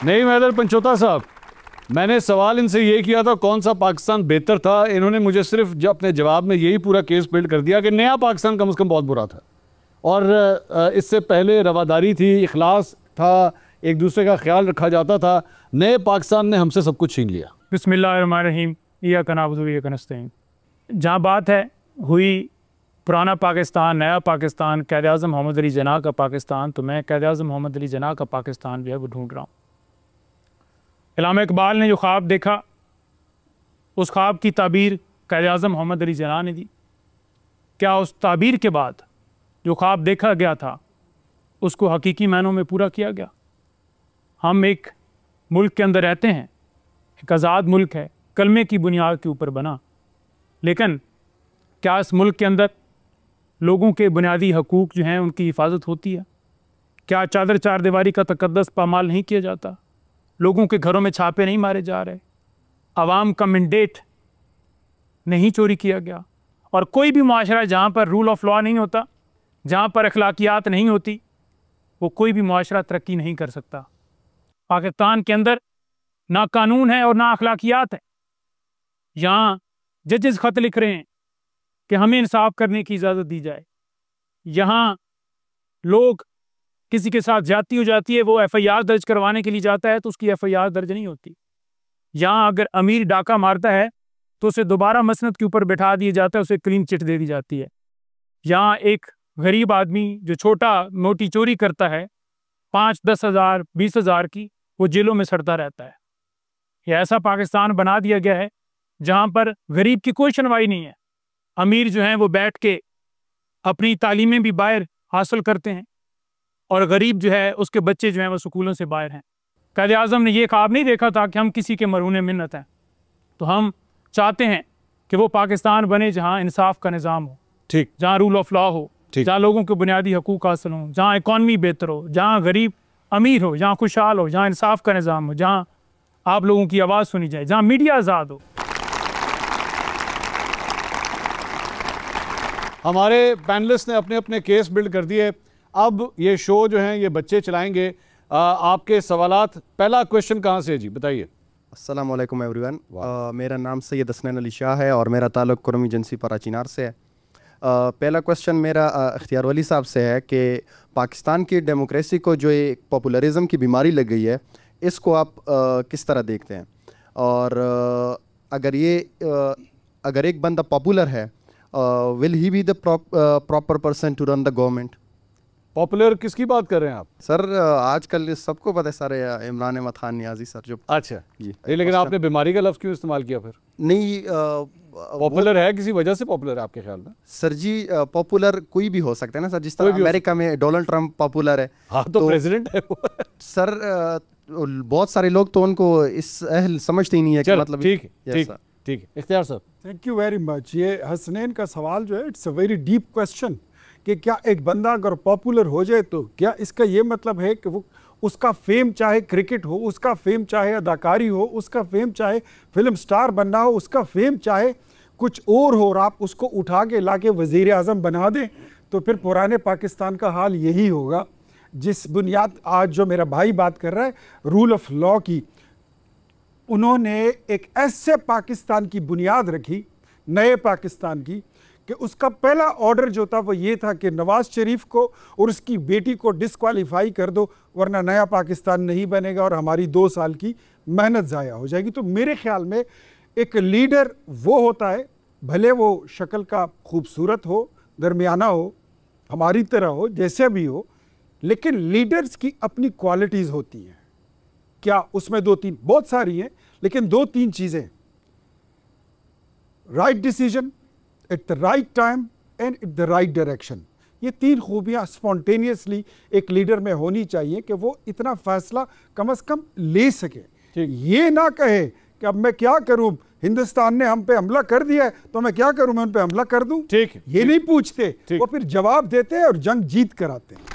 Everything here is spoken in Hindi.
नहीं मैदर पंचोता साहब, मैंने सवाल इनसे ये किया था कौन सा पाकिस्तान बेहतर था। इन्होंने मुझे सिर्फ अपने जवाब में यही पूरा केस बिल्ड कर दिया कि नया पाकिस्तान कम से कम बहुत बुरा था, और इससे पहले रवादारी थी, इखलास था, एक दूसरे का ख्याल रखा जाता था। नए पाकिस्तान ने हमसे सब कुछ छीन लिया। बिस्मिल्लाहिर्रहमानिर्रहीम, इय्याका नअबुदु व इय्याका नस्तईन। जहाँ बात है हुई पुराना पाकिस्तान, नया पाकिस्तान, क़ायद-ए-आज़म मोहम्मद अली जिन्ना का पाकिस्तान, तो मैं क़ायद-ए-आज़म मोहम्मद अली जिन्ना का पाकिस्तान जो है वो ढूंढ रहा हूँ। इल्हामा इकबाल ने जो ख्वाब देखा, उस ख्वाब की ताबीर क़ायद-ए-आज़म मोहम्मद अली जिन्ना ने दी। क्या उस ताबीर के बाद जो ख्वाब देखा गया था उसको हकीकी मायनों में पूरा किया गया? हम एक मुल्क के अंदर रहते हैं, एक आज़ाद मुल्क है, कलमे की बुनियाद के ऊपर बना, लेकिन क्या इस मुल्क के अंदर लोगों के बुनियादी हकूक़ जो हैं उनकी हिफाजत होती है? क्या चादर चार दीवारी का तकद्दस पामाल नहीं किया जाता? लोगों के घरों में छापे नहीं मारे जा रहे? आवाम का मैंडेट नहीं चोरी किया गया? और कोई भी मुआशरा जहाँ पर रूल ऑफ लॉ नहीं होता, जहाँ पर अखलाकियात नहीं होती, वो कोई भी मुआशरा तरक्की नहीं कर सकता। पाकिस्तान के अंदर ना कानून है और ना अखलाकियात है। यहाँ जजेस ख़त लिख रहे हैं कि हमें इंसाफ करने की इजाज़त दी जाए। यहाँ लोग किसी के साथ ज्यादती हो जाती है, वो FIR दर्ज करवाने के लिए जाता है तो उसकी FIR दर्ज नहीं होती। यहाँ अगर अमीर डाका मारता है तो उसे दोबारा मसनद के ऊपर बैठा दिया जाता है, उसे क्लीन चिट दे दी जाती है। यहाँ एक गरीब आदमी जो छोटा मोटी चोरी करता है 5-10 हज़ार 20 हज़ार की, वो जेलों में सड़ता रहता है। यह ऐसा पाकिस्तान बना दिया गया है जहाँ पर गरीब की कोई सुनवाई नहीं है। अमीर जो हैं वो बैठ के अपनी तालीमें भी बाहर हासिल करते हैं और गरीब जो है उसके बच्चे जो हैं वो स्कूलों से बाहर हैं। क़ायद-ए-आज़म ने ये ख्वाब नहीं देखा था कि हम किसी के मरहून मिन्नत हैं, तो हम चाहते हैं कि वो पाकिस्तान बने जहाँ इंसाफ का निज़ाम हो, ठीक, जहाँ रूल ऑफ लॉ हो, जहाँ लोगों के बुनियादी हकूक़ हासिल हों, जहाँ इकॉनमी बेहतर हो, जहाँ गरीब अमीर हो, जहाँ खुशहाल हो, जहाँ इंसाफ का निज़ाम हो, जहाँ आप लोगों की आवाज़ सुनी जाए, जहाँ मीडिया आज़ाद हो। हमारे पैनलिस्ट ने अपने अपने केस बिल्ड कर दिए। अब ये शो जो हैं ये बच्चे चलाएंगे। आपके सवालात, पहला क्वेश्चन कहाँ से है जी, बताइए। अस्सलाम वालेकुम एवरीवन। मेरा नाम सैयद हसनैन अली शाह है और मेरा ताल्लुक़ कुरम एजेंसी चिनार से है। पहला क्वेश्चन मेरा इख्तियार वली साहब से है कि पाकिस्तान की डेमोक्रेसी को जो एक पॉपुलरिज़म की बीमारी लग गई है, इसको आप किस तरह देखते हैं? और अगर एक बंदा पॉपुलर है, will he be the proper person to run the government? Popular किसकी बात कर रहे हैं आप? सर आजकल सबको पता है सर, इमरान अहमद खान नियाज़ी सर जो। अच्छा जी, लेकिन आपने बीमारी का लफ्ज़ क्यों इस्तेमाल किया फिर? नहीं, पॉपुलर है, किसी वजह से पॉपुलर है आपके ख्याल में? सर जी पॉपुलर कोई भी हो सकता है ना सर, जिस तरह अमेरिका में डोनाल्ड ट्रंप पॉपुलर है। हाँ तो प्रेसिडेंट है वो। सर बहुत सारे लोग तो उनको इस अहल समझते ही नहीं है कि मतलब। ठीक है, ठीक है, इख्तियार साहब। Thank you very much. ये हसनैन का सवाल जो है, it's a very deep question कि क्या एक बंदा अगर पॉपुलर हो जाए तो क्या इसका ये मतलब है कि वो उसका फेम चाहे क्रिकेट हो, उसका फेम चाहे अदाकारी हो, उसका फेम चाहे फिल्म स्टार बनना हो, उसका फेम चाहे कुछ और हो, और आप उसको उठा के ला के वज़ीर आज़म बना दें, तो फिर पुराने पाकिस्तान का हाल यही होगा। जिस बुनियाद आज जो मेरा भाई बात कर रहा है रूल ऑफ लॉ की, उन्होंने एक ऐसे पाकिस्तान की बुनियाद रखी, नए पाकिस्तान की, कि उसका पहला ऑर्डर जो था वो ये था कि नवाज शरीफ को और उसकी बेटी को डिस्क्वालीफाई कर दो, वरना नया पाकिस्तान नहीं बनेगा और हमारी 2 साल की मेहनत ज़ाया हो जाएगी। तो मेरे ख्याल में एक लीडर वो होता है, भले वो शक्ल का खूबसूरत हो, दरमियाना हो, हमारी तरह हो, जैसे भी हो, लेकिन लीडर्स की अपनी क्वालिटीज़ होती हैं। क्या उसमें 2-3 बहुत सारी हैं, लेकिन 2-3 चीज़ें, right decision at the right time and at the right direction, ये 3 खूबियाँ स्पॉन्टेनियसली एक लीडर में होनी चाहिए कि वो इतना फैसला कम से कम ले सके। ये ना कहे कि अब मैं क्या करूं, हिंदुस्तान ने हम पे हमला कर दिया है तो मैं क्या करूं, मैं उन पे हमला कर दूं। ठीक है, ये नहीं पूछते, वो फिर जवाब देते हैं और जंग जीत कर आते हैं।